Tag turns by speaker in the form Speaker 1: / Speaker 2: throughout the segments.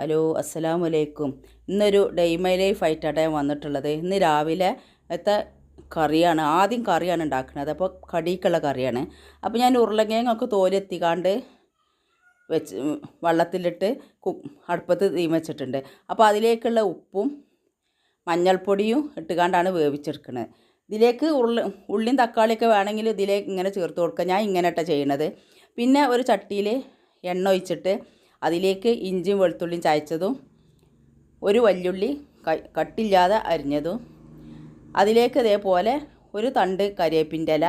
Speaker 1: Hello അസ്സലാമു അലൈക്കും. ഇന്നൊരു ഡേ മൈ ലൈഫ് ആയിട്ടാണ് ഞാൻ വന്നിട്ടുള്ളത്. ഇന്ന് രാവിലത്തെ കറിയാണ്, ആദ്യം കറിയാണ് ഉണ്ടാക്കുന്നത്. അപ്പോൾ കടിക്കുള്ള കറിയാണ്. അപ്പോൾ ഞാൻ ഉരുളക്കിഴങ്ങൊക്കെ തോലെത്തിക്കാണ്ട് വെച്ച് വെള്ളത്തിലിട്ട് അടുപ്പത്ത് തീ വെച്ചിട്ടുണ്ട്. അപ്പോൾ അതിലേക്കുള്ള ഉപ്പും മഞ്ഞൾപ്പൊടിയും ഇട്ടുകൊണ്ടാണ് വേവിച്ചെടുക്കുന്നത്. ഇതിലേക്ക് ഉള്ളിയും തക്കാളിയൊക്കെ വേണമെങ്കിൽ ഇതിലേക്ക് ഇങ്ങനെ ചേർത്ത് കൊടുക്കുക. ഞാൻ ഇങ്ങനെ ഇട്ടാണ് ചെയ്യണത്. പിന്നെ ഒരു ചട്ടിയിൽ എണ്ണ ഒഴിച്ചിട്ട് അതിലേക്ക് ഇഞ്ചിയും വെളുത്തുള്ളിയും ചതച്ചതും ഒരു വല്യുള്ളി കട്ടില്ലാതെ അരിഞ്ഞതും അതിലേക്ക് ഇതേപോലെ ഒരു തണ്ട് കരിവേപ്പിൻ്റെ ഇല,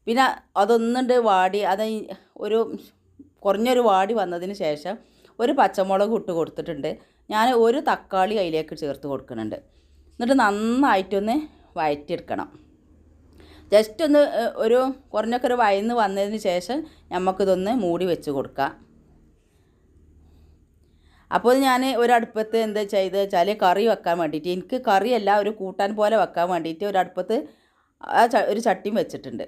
Speaker 1: പിന്നെ അതൊന്നുണ്ട് വാടി ഒരു കുറഞ്ഞൊരു വാടി വന്നതിന് ശേഷം ഒരു പച്ചമുളക് ഇട്ട് കൊടുത്തിട്ടുണ്ട്. ഞാൻ ഒരു തക്കാളി അതിലേക്ക് ചേർത്ത് കൊടുക്കുന്നുണ്ട്. എന്നിട്ട് നന്നായിട്ടൊന്ന് വഴറ്റിയെടുക്കണം. ജസ്റ്റ് ഒന്ന് ഒരു കുറഞ്ഞൊക്കെ ഒരു വയന്ന് വന്നതിന് ശേഷം നമുക്കിതൊന്ന് മൂടി വെച്ച് കൊടുക്കാം. അപ്പോൾ ഞാൻ ഒരടുപ്പത്ത് എന്താ ചെയ്ത് വെച്ചാൽ കറി വെക്കാൻ വേണ്ടിയിട്ട്, എനിക്ക് കറിയല്ല ഒരു കൂട്ടാൻ പോലെ വെക്കാൻ വേണ്ടിയിട്ട് ഒരടുപ്പത്ത് ഒരു ചട്ടിയും വെച്ചിട്ടുണ്ട്.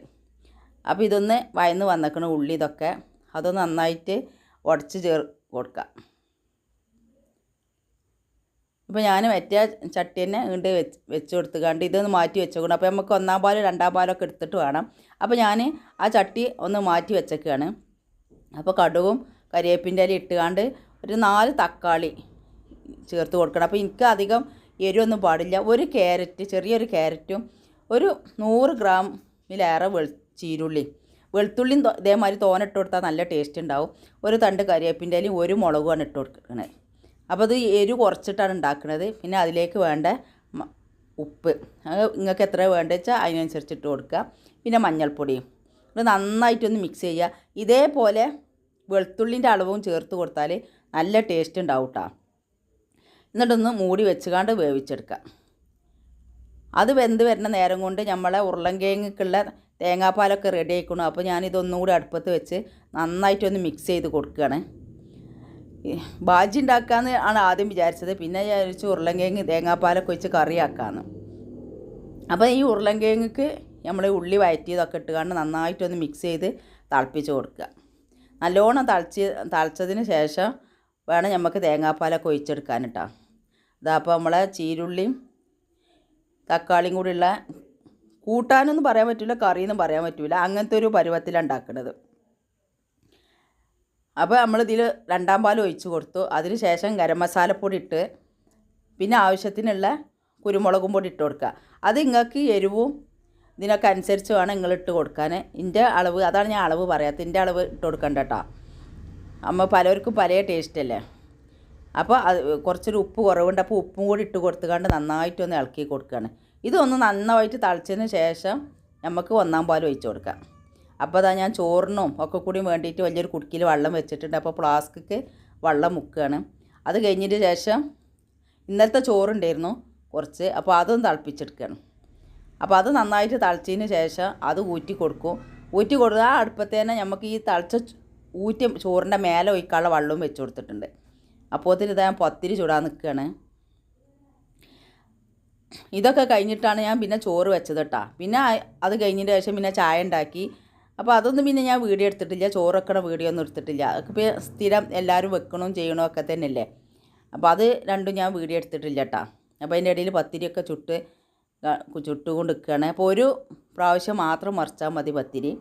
Speaker 1: അപ്പോൾ ഇതൊന്ന് വയന്ന് വന്നേക്കണം ഉള്ളി ഇതൊക്കെ അതൊന്ന് നന്നായിട്ട് ഉടച്ച് കൊടുക്കാം. ഇപ്പോൾ ഞാൻ മറ്റേ ചട്ടി തന്നെ വീണ്ടും വെച്ച് കൊടുത്തുകൊണ്ട് ഇതൊന്ന് മാറ്റി വെച്ചേക്കണം. അപ്പോൾ നമുക്ക് ഒന്നാം പാലും രണ്ടാം പാലൊക്കെ എടുത്തിട്ട് വേണം. അപ്പോൾ ഞാൻ ആ ചട്ടി ഒന്ന് മാറ്റി വെച്ചേക്കാണ്. അപ്പോൾ കടുകും കരിവേപ്പിൻ്റെ ഇല ഇട്ടുകൊണ്ട് ഒരു 4 തക്കാളി ചേർത്ത് കൊടുക്കണം. അപ്പോൾ എനിക്ക് അധികം എരിവൊന്നും പാടില്ല. ഒരു ക്യാരറ്റ്, ചെറിയൊരു ക്യാരറ്റും ഒരു 100 ഗ്രാമിലേറെ ചീരുള്ളി, വെളുത്തുള്ളിയും ഇതേമാതിരി തോനെ ഇട്ട് കൊടുത്താൽ നല്ല ടേസ്റ്റ് ഉണ്ടാവും. ഒരു തണ്ട് കരിവേപ്പിൻ്റെ ഇലയും ഒരു മുളകുമാണ് ഇട്ട് കൊടുക്കുന്നത്. അപ്പോൾ അത് എരിവ് കുറച്ചിട്ടാണ് ഉണ്ടാക്കുന്നത്. പിന്നെ അതിലേക്ക് വേണ്ട ഉപ്പ് നിങ്ങൾക്ക് എത്ര വേണ്ടത് വെച്ചാൽ അതിനനുസരിച്ച് ഇട്ട് കൊടുക്കുക. പിന്നെ മഞ്ഞൾപ്പൊടിയും ഇത് നന്നായിട്ടൊന്ന് മിക്സ് ചെയ്യുക. ഇതേപോലെ വെളുത്തുള്ളിൻ്റെ അളവും ചേർത്ത് കൊടുത്താൽ നല്ല ടേസ്റ്റ് ഉണ്ടാവും കേട്ടോ. എന്നിട്ടൊന്ന് മൂടി വെച്ചുകൊണ്ട് വേവിച്ചെടുക്കുക. അത് വെന്ത് വരുന്ന നേരം കൊണ്ട് നമ്മളെ ഉരുളൻകിഴങ്ങുള്ള തേങ്ങാപ്പാലൊക്കെ റെഡി ആയിക്കണം. അപ്പോൾ ഞാനിതൊന്നും കൂടി അടുപ്പത്ത് വെച്ച് നന്നായിട്ടൊന്ന് മിക്സ് ചെയ്ത് കൊടുക്കുകയാണ്. ബാജി ഉണ്ടാക്കാമെന്ന് ആണ് ആദ്യം വിചാരിച്ചത്. പിന്നെ വിചാരിച്ചു ഉരുളൻകിഴങ്ങ് തേങ്ങാപ്പാലൊക്കെ വെച്ച് കറിയാക്കാമെന്ന്. അപ്പോൾ ഈ ഉരുളൻകിഴങ്ങക്ക് നമ്മൾ ഉള്ളി വഴറ്റിയതൊക്കെ ഇട്ടുകൊണ്ട് നന്നായിട്ടൊന്ന് മിക്സ് ചെയ്ത് തിളപ്പിച്ച് കൊടുക്കുക. നല്ലോണം തിളച്ചതിന് ശേഷം വേണം നമുക്ക് തേങ്ങാപ്പാലൊക്കെ ഒഴിച്ചെടുക്കാൻ കേട്ടോ. അപ്പോൾ നമ്മളെ ചീരുള്ളിയും തക്കാളിയും കൂടിയുള്ള കൂട്ടാനൊന്നും പറയാൻ പറ്റില്ല, കറിയൊന്നും പറയാൻ പറ്റില്ല, അങ്ങനത്തെ ഒരു പരുവത്തിലാണ് ഉണ്ടാക്കുന്നത്. അപ്പോൾ നമ്മളിതിൽ രണ്ടാം പാൽ ഒഴിച്ച് കൊടുത്തു. അതിന് ശേഷം ഗരം മസാലപ്പൊടി ഇട്ട് പിന്നെ ആവശ്യത്തിനുള്ള കുരുമുളകും പൊടി ഇട്ട് കൊടുക്കുക. അത് നിങ്ങൾക്ക് എരിവും ഇതിനൊക്കെ അനുസരിച്ച് വേണം നിങ്ങൾ ഇട്ട് കൊടുക്കാൻ. ഇതിൻ്റെ അളവ് അതാണ് ഞാൻ അളവ് പറയാത്തത്. ഇതിൻ്റെ അളവ് ഇട്ട് കൊടുക്കണ്ട കേട്ടോ. പലർക്കും പല ടേസ്റ്റ് അല്ലേ. അപ്പോൾ അത് കുറച്ചൊരു ഉപ്പ് കുറവുണ്ട്. അപ്പോൾ ഉപ്പും കൂടി ഇട്ട് കൊടുത്തുകൊണ്ട് നന്നായിട്ടൊന്ന് ഇളക്കി കൊടുക്കുകയാണ്. ഇതൊന്ന് നന്നായിട്ട് തിളച്ചതിന് ശേഷം നമുക്ക് ഒന്നാം പാൽ ഒഴിച്ച് കൊടുക്കാം. അപ്പോൾ അതാ ഞാൻ ചോറിനും ഒക്കെ കൂടി വേണ്ടിയിട്ട് വലിയൊരു കുടുക്കിയിൽ വെള്ളം വെച്ചിട്ടുണ്ട്. അപ്പോൾ ഫ്ലാസ്കിക്ക് വെള്ളം മുക്കുകയാണ്. അത് കഴിഞ്ഞതിന് ശേഷം ഇന്നലത്തെ ചോറുണ്ടായിരുന്നു കുറച്ച്, അപ്പോൾ അതൊന്ന് തിളപ്പിച്ചെടുക്കുകയാണ്. അപ്പോൾ അത് നന്നായിട്ട് തിളച്ചതിന് ശേഷം അത് ഊറ്റി കൊടുക്കും. ഊറ്റി കൊടുക്കുക ആ അടുപ്പത്ത് തന്നെ നമുക്ക് ഈ തിളച്ച ഊറ്റി ചോറിൻ്റെ മേലെ ഒഴിക്കാനുള്ള വെള്ളവും വെച്ച് കൊടുത്തിട്ടുണ്ട്. അപ്പോൾ ഇത് ഞാൻ പത്തിരി ചൂടാൻ നിൽക്കുകയാണ്. ഇതൊക്കെ കഴിഞ്ഞിട്ടാണ് ഞാൻ പിന്നെ ചോറ് വെച്ചത് കേട്ടോ. പിന്നെ അത് കഴിഞ്ഞതിന് ശേഷം പിന്നെ ചായ ഉണ്ടാക്കി. അപ്പോൾ അതൊന്നും പിന്നെ ഞാൻ വീഡിയോ എടുത്തിട്ടില്ല, ചോറ് വെക്കണ വീഡിയോ ഒന്നും എടുത്തിട്ടില്ല. അതൊക്കെ ഇപ്പോൾ സ്ഥിരം എല്ലാവരും വെക്കണവും ചെയ്യണവും ഒക്കെ തന്നെയല്ലേ. അപ്പോൾ അത് രണ്ടും ഞാൻ വീഡിയോ എടുത്തിട്ടില്ല കേട്ടോ. അപ്പോൾ അതിൻ്റെ ഇടയിൽ പത്തിരിയൊക്കെ ചുട്ടുകൊണ്ട് നിൽക്കുകയാണ്. അപ്പോൾ ഒരു പ്രാവശ്യം മാത്രം മറിച്ചാൽ മതി പത്തിരി.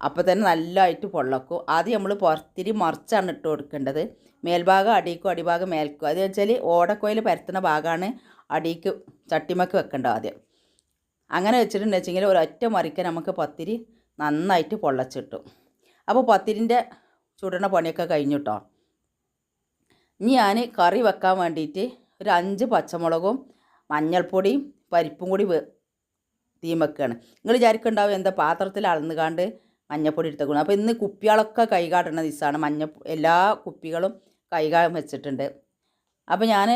Speaker 1: അപ്പോൾ തന്നെ നല്ലതായിട്ട് പൊള്ളക്കും. ആദ്യം നമ്മൾ പത്തിരി മറിച്ചാണ് ഇട്ട് കൊടുക്കേണ്ടത്. മേൽഭാഗം അടിക്കും അടിഭാഗം മേൽക്കും. അത് വെച്ചാൽ ഓടക്കോയിൽ പരത്തുന്ന ഭാഗമാണ് അടിക്ക് ചട്ടിമക്ക് വെക്കേണ്ടത് ആദ്യം. അങ്ങനെ വെച്ചിട്ടുണ്ടെങ്കിൽ ഒരൊറ്റ മറിക്കാൻ നമുക്ക് പത്തിരി നന്നായിട്ട് പൊള്ളച്ചിട്ടും. അപ്പോൾ പത്തിരിൻ്റെ ചുടണ പണിയൊക്കെ കഴിഞ്ഞു കേട്ടോ. ഇനി ഞാൻ കറി വെക്കാൻ വേണ്ടിയിട്ട് ഒരു 5 പച്ചമുളകും മഞ്ഞൾപ്പൊടിയും പരിപ്പും കൂടി തീ വെക്കുകയാണ്. നിങ്ങൾ വിചാരിക്കുന്നുണ്ടാവും എന്താ പാത്രത്തിൽ അളന്നുകാണ്ട് മഞ്ഞൾപ്പൊടി എടുത്തേക്കണം. അപ്പോൾ ഇന്ന് കുപ്പികളൊക്കെ കൈകാട്ടുന്ന ദിവസമാണ്. എല്ലാ കുപ്പികളും കൈകാൻ വെച്ചിട്ടുണ്ട്. അപ്പോൾ ഞാൻ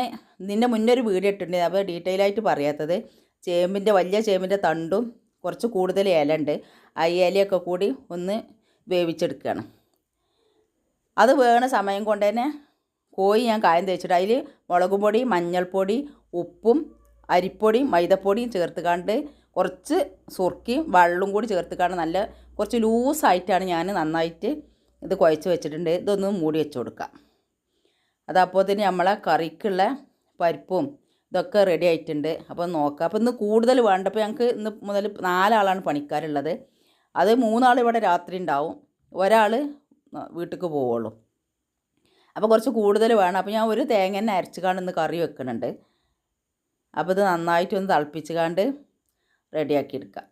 Speaker 1: ഇതിൻ്റെ മുന്നേ ഒരു വീഡിയോ ഇട്ടിട്ടുണ്ട്. അപ്പോൾ ഡീറ്റെയിൽ ആയിട്ട് പറയാത്തത് വലിയ ചേമ്പിൻ്റെ തണ്ടും കുറച്ച് കൂടുതൽ ഇല ഉണ്ട്. ആ ഇലയൊക്കെ കൂടി ഒന്ന് വേവിച്ചെടുക്കുകയാണ്. അത് വേണ സമയം കൊണ്ട് തന്നെ കോഴി ഞാൻ കായം തേച്ചിട്ട് അതിൽ മുളക് പൊടി, മഞ്ഞൾപ്പൊടി, ഉപ്പും അരിപ്പൊടിയും മൈദപ്പൊടിയും ചേർത്തുകൊണ്ട് കുറച്ച് സുർക്കയും വെള്ളവും കൂടി ചേർത്തുകൊണ്ട് നല്ല കുറച്ച് ലൂസായിട്ടാണ് ഞാൻ നന്നായിട്ട് ഇത് കുഴച്ച് വെച്ചിട്ടുണ്ട്. ഇതൊന്ന് മൂടി വെച്ച് കൊടുക്കാം. അതപ്പോൾ തന്നെ നമ്മളെ കറിക്കുള്ള പരിപ്പും ഇതൊക്കെ റെഡി ആയിട്ടുണ്ട്. അപ്പോൾ നോക്കാം. അപ്പോൾ ഇന്ന് കൂടുതൽ വേണ്ടപ്പോൾ ഞങ്ങൾക്ക് ഇന്ന് മുതൽ 4 ആളാണ് പണിക്കാരുള്ളത്. അത് 3 ആൾ ഇവിടെ രാത്രി ഉണ്ടാവും, ഒരാൾ വീട്ടിലേക്ക് പോവുള്ളൂ. അപ്പോൾ കുറച്ച് കൂടുതൽ വേണം. അപ്പോൾ ഞാൻ ഒരു തേങ്ങ തന്നെ അരച്ചുകാണ്ട് ഇന്ന് കറി വെക്കുന്നുണ്ട്. അപ്പോൾ ഇത് നന്നായിട്ടൊന്ന് തിളപ്പിച്ചുകാണ്ട് റെഡിയാക്കി എടുക്കാം.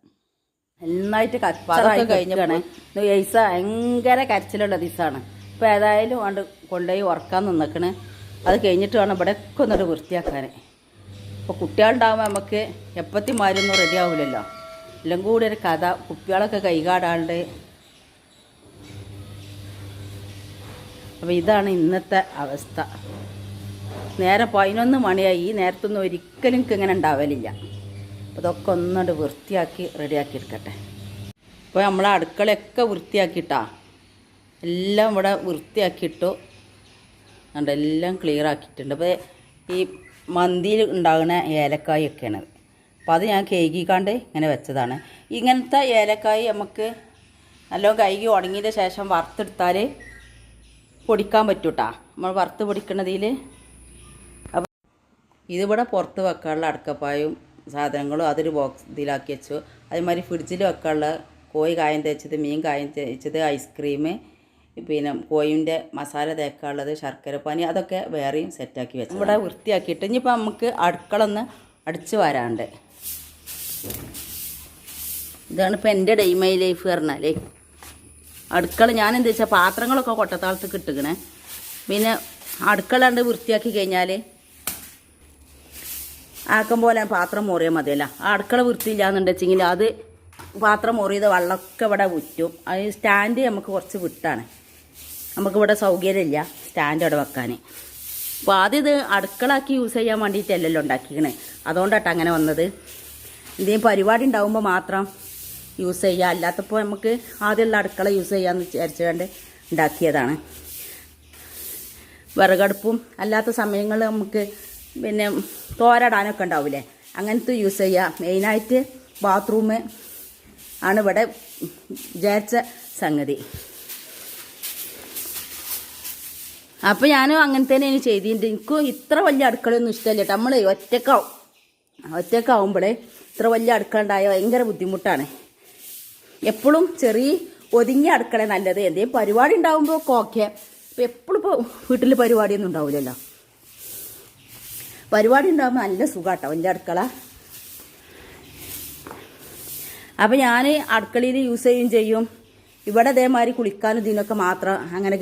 Speaker 2: നന്നായിട്ട് കച്ചറൊക്കെ കഴിഞ്ഞാണ്. പൈസ ഭയങ്കര കരച്ചിലുള്ള ദിവസമാണ്. ഇപ്പോൾ ഏതായാലും കൊണ്ട് കൊണ്ടുപോയി ഉറക്കാൻ നിന്നേക്കണ്. അത് കഴിഞ്ഞിട്ട് വേണം ഇവിടെ ഒക്കെ ഒന്നിട്ട് വൃത്തിയാക്കാൻ. ഇപ്പോൾ കുട്ടികളുണ്ടാകുമ്പോൾ നമുക്ക് എപ്പത്തിമാരൊന്നും റെഡി ആവില്ലല്ലോ. എല്ലാം കൂടി ഒരു കഥ. കുപ്പികളൊക്കെ കൈകാടാണ്ട്. അപ്പോൾ ഇതാണ് ഇന്നത്തെ അവസ്ഥ. നേരെ 11 മണിയായി. ഈ നേരത്തൊന്നും ഒരിക്കലും എനിക്ക് ഇങ്ങനെ ഉണ്ടാവലില്ല. അപ്പോൾ ഇതൊക്കെ ഒന്നുകൊണ്ട് വൃത്തിയാക്കി റെഡിയാക്കി എടുക്കട്ടെ. ഇപ്പോൾ നമ്മളെ അടുക്കളയൊക്കെ വൃത്തിയാക്കിയിട്ടാ, എല്ലാം ഇവിടെ വൃത്തിയാക്കിയിട്ടു. അതുകൊണ്ട് എല്ലാം ക്ലിയർ ആക്കിയിട്ടുണ്ട്. അപ്പോൾ ഈ മന്തിയിൽ ഉണ്ടാകുന്ന ഏലക്കായൊക്കെയാണ്. അപ്പോൾ അത് ഞാൻ കേകിക്കാണ്ട് ഇങ്ങനെ വെച്ചതാണ്. ഇങ്ങനത്തെ ഏലക്കായ നമുക്ക് നല്ലോണം കഴുകി ഉണങ്ങിയതിന് ശേഷം വറുത്തെടുത്താൽ പൊടിക്കാൻ പറ്റൂട്ടാ. നമ്മൾ വറുത്ത് പൊടിക്കണതിൽ. അപ്പോൾ ഇതിവിടെ പുറത്ത് വെക്കാനുള്ള അടക്കപ്പായും സാധനങ്ങളും അതൊരു ബോക്സ് ഇതിലാക്കി വെച്ചു. അതേമാതിരി ഫ്രിഡ്ജിൽ വെക്കാനുള്ള കോഴി കായം തേച്ചത്, മീൻ കായം തേച്ചത്, ഐസ്ക്രീം, പിന്നെ കോഴിൻ്റെ മസാല തേക്കാനുള്ളത്, ശർക്കര പാനി, അതൊക്കെ വേറെയും സെറ്റാക്കി വെച്ചു. ഇവിടെ വൃത്തിയാക്കിയിട്ട് ഇനിയിപ്പോൾ നമുക്ക് അടുക്കള ഒന്ന് അടിച്ച് വരാണ്ട്. ഇതാണ് ഇപ്പോൾ എൻ്റെ ഡെയിമൈ ലൈഫ് പറഞ്ഞാലേ. അടുക്കള ഞാൻ എന്താ വെച്ചാൽ പാത്രങ്ങളൊക്കെ കൊട്ടത്താളത്ത് കിട്ടുകണേ. പിന്നെ അടുക്കള കണ്ട് വൃത്തിയാക്കി കഴിഞ്ഞാൽ ആക്കം പോലെ പാത്രം മോറിയാൽ മതിയല്ല. ആ അടുക്കള വൃത്തിയില്ലാന്നുണ്ടെച്ചെങ്കിൽ അത് പാത്രം മോറിയത് വെള്ളമൊക്കെ ഇവിടെ വിറ്റും. അത് സ്റ്റാൻഡ് നമുക്ക് കുറച്ച് വിട്ടാണ്. നമുക്കിവിടെ സൗകര്യമില്ല സ്റ്റാൻഡ് അവിടെ വെക്കാൻ. അപ്പോൾ ആദ്യം ഇത് അടുക്കളാക്കി യൂസ് ചെയ്യാൻ വേണ്ടിയിട്ടല്ലല്ലോ ഉണ്ടാക്കിക്കണേ. അതുകൊണ്ടാട്ടോ അങ്ങനെ വന്നത്. എന്തെങ്കിലും പരിപാടി ഉണ്ടാകുമ്പോൾ മാത്രം യൂസ് ചെയ്യുക, അല്ലാത്തപ്പോൾ നമുക്ക് ആദ്യമുള്ള അടുക്കള യൂസ് ചെയ്യാമെന്ന് വിചാരിച്ചുകൊണ്ട് ഉണ്ടാക്കിയതാണ്. വിറകടുപ്പും അല്ലാത്ത സമയങ്ങളിൽ നമുക്ക് പിന്നെ തോരടാനൊക്കെ ഉണ്ടാവില്ലേ, അങ്ങനത്തെ യൂസ് ചെയ്യുക. മെയിനായിട്ട് ബാത്റൂം ആണ് ഇവിടെ വിചാരിച്ച സംഗതി. അപ്പോൾ ഞാനും അങ്ങനെ തന്നെ ഇനി ചെയ്തിട്ടുണ്ട്. എനിക്കും ഇത്ര വലിയ അടുക്കളയൊന്നും ഇഷ്ടമല്ല കേട്ടോ. നമ്മൾ ഒറ്റക്കാവുമ്പോഴേ ഇത്ര വലിയ അടുക്കള ഉണ്ടായാൽ ഭയങ്കര ബുദ്ധിമുട്ടാണ്. എപ്പോഴും ചെറിയ ഒതുങ്ങിയ അടുക്കള നല്ലത്. എന്തെങ്കിലും പരിപാടി ഉണ്ടാകുമ്പോൾ ഓക്കെ. ഇപ്പോൾ എപ്പോഴും ഇപ്പോൾ വീട്ടിൽ പരിപാടിയൊന്നും ഉണ്ടാവില്ലല്ലോ. പരിപാടി ഉണ്ടാകുമ്പോൾ നല്ല സുഖാട്ടോ വലിയ അടുക്കള. അപ്പോൾ ഞാൻ അടുക്കളയിൽ യൂസ് ചെയ്യുകയും ചെയ്യും. ഇവിടെ അതേമാതിരി കുളിക്കാനും ഇതിനൊക്കെ മാത്രം അങ്ങനെ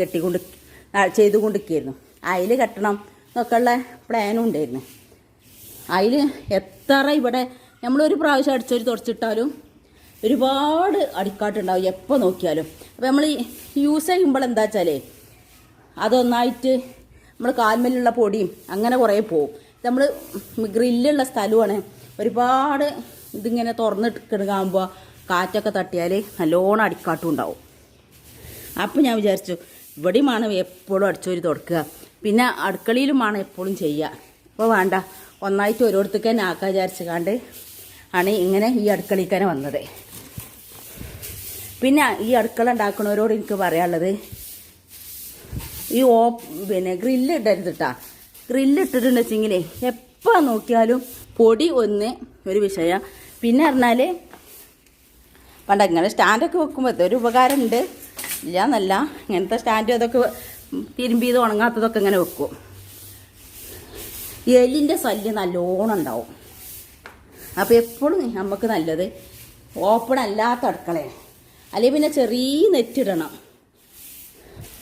Speaker 2: ചെയ്തുകൊണ്ടിരിക്കുകയായിരുന്നു. അതിൽ കെട്ടണം എന്നൊക്കെയുള്ള പ്ലാനും ഉണ്ടായിരുന്നു. അതിൽ എത്ര ഇവിടെ നമ്മളൊരു പ്രാവശ്യം അടിച്ചൊരു തുടച്ചിട്ടാലും ഒരുപാട് അടിക്കാട്ടുണ്ടാവും എപ്പോൾ നോക്കിയാലും. അപ്പോൾ നമ്മൾ യൂസ് ചെയ്യുമ്പോൾ എന്താ വെച്ചാലേ അതൊന്നായിട്ട് നമ്മൾ കാൽമേലുള്ള പൊടിയും അങ്ങനെ കുറേ പോവും. നമ്മൾ ഗ്രില്ലുള്ള സ്ഥലമാണ്. ഒരുപാട് ഇതിങ്ങനെ തുറന്നിട്ടുകാകുമ്പോൾ കാറ്റൊക്കെ തട്ടിയാൽ നല്ലോണം അടിക്കാട്ടും ഉണ്ടാവും. അപ്പോൾ ഞാൻ വിചാരിച്ചു ഇവിടെയുമാണ് എപ്പോഴും അടിച്ചോരി തുടക്കുക, പിന്നെ അടുക്കളയിലുമാണ് എപ്പോഴും ചെയ്യുക. അപ്പോൾ വേണ്ട, ഒന്നായിട്ട് ഓരോരുത്തർക്ക് തന്നെ ആക്കാൻ വിചാരിച്ചുകൊണ്ട് ആണ് ഇങ്ങനെ ഈ അടുക്കളയ്ക്ക് തന്നെ വന്നത്. പിന്നെ ഈ അടുക്കള ഉണ്ടാക്കുന്നവരോട് എനിക്ക് പറയാനുള്ളത്, ഈ പിന്നെ ഗ്രില്ല് ഇടരുത് കേട്ടോ. ഗ്രില്ല് ഇട്ടിട്ടുണ്ടെച്ചെങ്കിലേ എപ്പോൾ നോക്കിയാലും പൊടി ഒരു വിഷയം. പിന്നെ പറഞ്ഞാൽ പണ്ട് ഇങ്ങനെ സ്റ്റാൻഡൊക്കെ വെക്കുമ്പോൾ ഒരു ഉപകാരമുണ്ട്, ഇല്ല എന്നല്ല. ഇങ്ങനത്തെ സ്റ്റാൻഡ് അതൊക്കെ തിരുമ്പിയത് ഉണങ്ങാത്തതൊക്കെ ഇങ്ങനെ വെക്കും. എലിൻ്റെ ശല്യം നല്ലോണം ഉണ്ടാവും. അപ്പോൾ എപ്പോഴും നമുക്ക് നല്ലത് ഓപ്പൺ അല്ലാത്ത അടുക്കളയാണ്. അല്ലെങ്കിൽ പിന്നെ ചെറിയ നെറ്റിടണം.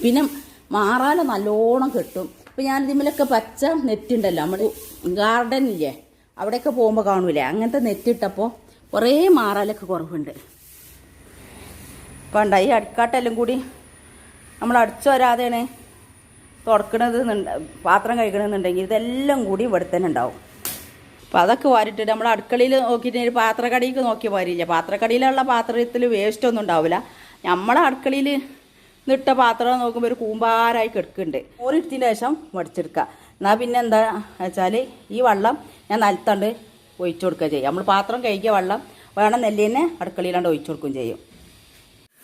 Speaker 2: പിന്നെ മാറാല നല്ലോണം കെട്ടും. ഇപ്പോൾ ഞാൻ ഇതിമേലൊക്കെ പച്ച നെറ്റുണ്ടല്ലോ, നമ്മൾ ഗാർഡനില്ലേ അവിടെയൊക്കെ പോകുമ്പോൾ കാണൂലേ, അങ്ങനത്തെ നെറ്റിട്ടപ്പോൾ കുറേ മാറാലൊക്കെ കുറവുണ്ട്. കണ്ട ഈ അടുക്കാട്ടെല്ലാം കൂടി നമ്മൾ അടിച്ചു വരാതെയാണ് തുടക്കണത്, പാത്രം കഴിക്കണമെന്നുണ്ടെങ്കിൽ ഇതെല്ലാം കൂടി ഇവിടെ തന്നെ ഉണ്ടാവും. അപ്പോൾ അതൊക്കെ വാരിട്ടിട്ട് നമ്മൾ അടുക്കളയിൽ നോക്കിയിട്ട് പാത്രക്കടിക്ക് നോക്കിയ മാറിയില്ല. പാത്രക്കടിയിലുള്ള പാത്രത്തിൽ വേസ്റ്റ് ഒന്നും ഉണ്ടാവില്ല. നമ്മളെ അടുക്കളയിൽ നിട്ട പാത്രം നോക്കുമ്പോൾ ഒരു കൂമ്പാരായി കിടക്കുന്നുണ്ട്. ഓരിടത്തിന് ശേഷം വടിച്ചെടുക്കുക. എന്നാൽ പിന്നെ എന്താ വെച്ചാൽ ഈ വെള്ളം ഞാൻ നിലത്തണ്ട് ഒഴിച്ചു കൊടുക്കുക ചെയ്യും. നമ്മൾ പാത്രം കഴിക്കുക വെള്ളം വേണം നെല്ലിനെ അടുക്കളയിലാണ്ട് ഒഴിച്ചു കൊടുക്കുകയും ചെയ്യും.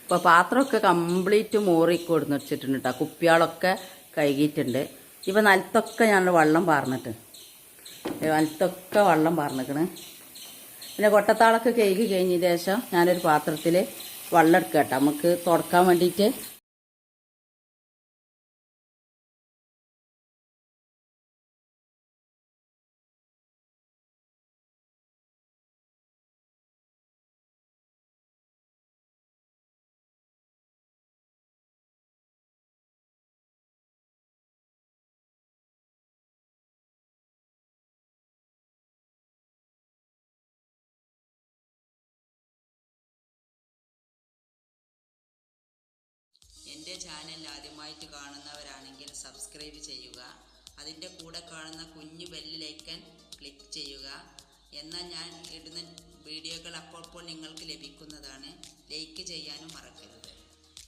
Speaker 2: ഇപ്പോൾ പാത്രമൊക്കെ കംപ്ലീറ്റ് മോറി കൊടുന്ന് വെച്ചിട്ടുണ്ട് കേട്ടോ. കുപ്പികളൊക്കെ കഴുകിയിട്ടുണ്ട്. ഇപ്പോൾ നിലത്തൊക്കെ ഞാൻ വെള്ളം പാർന്നിട്ട് നിലത്തൊക്കെ വെള്ളം പാർന്നിക്കണ്. പിന്നെ കൊട്ടത്താളൊക്കെ കഴുകി കഴിഞ്ഞ ശേഷം ഞാനൊരു പാത്രത്തിൽ വെള്ളം എടുക്കുക കേട്ടോ, നമുക്ക് തുടക്കാൻ വേണ്ടിയിട്ട്.
Speaker 1: എൻ്റെ ചാനൽ ആദ്യമായിട്ട് കാണുന്നവരാണെങ്കിൽ സബ്സ്ക്രൈബ് ചെയ്യുക. അതിൻ്റെ കൂടെ കാണുന്ന കുഞ്ഞു ബെല്ലിലേക്കൻ ക്ലിക്ക് ചെയ്യുക. എന്നാൽ ഞാൻ ഇടുന്ന വീഡിയോകൾ അപ്പോൾ നിങ്ങൾക്ക് ലഭിക്കുന്നതാണ്. ലൈക്ക് ചെയ്യാനും മറക്കരുത്.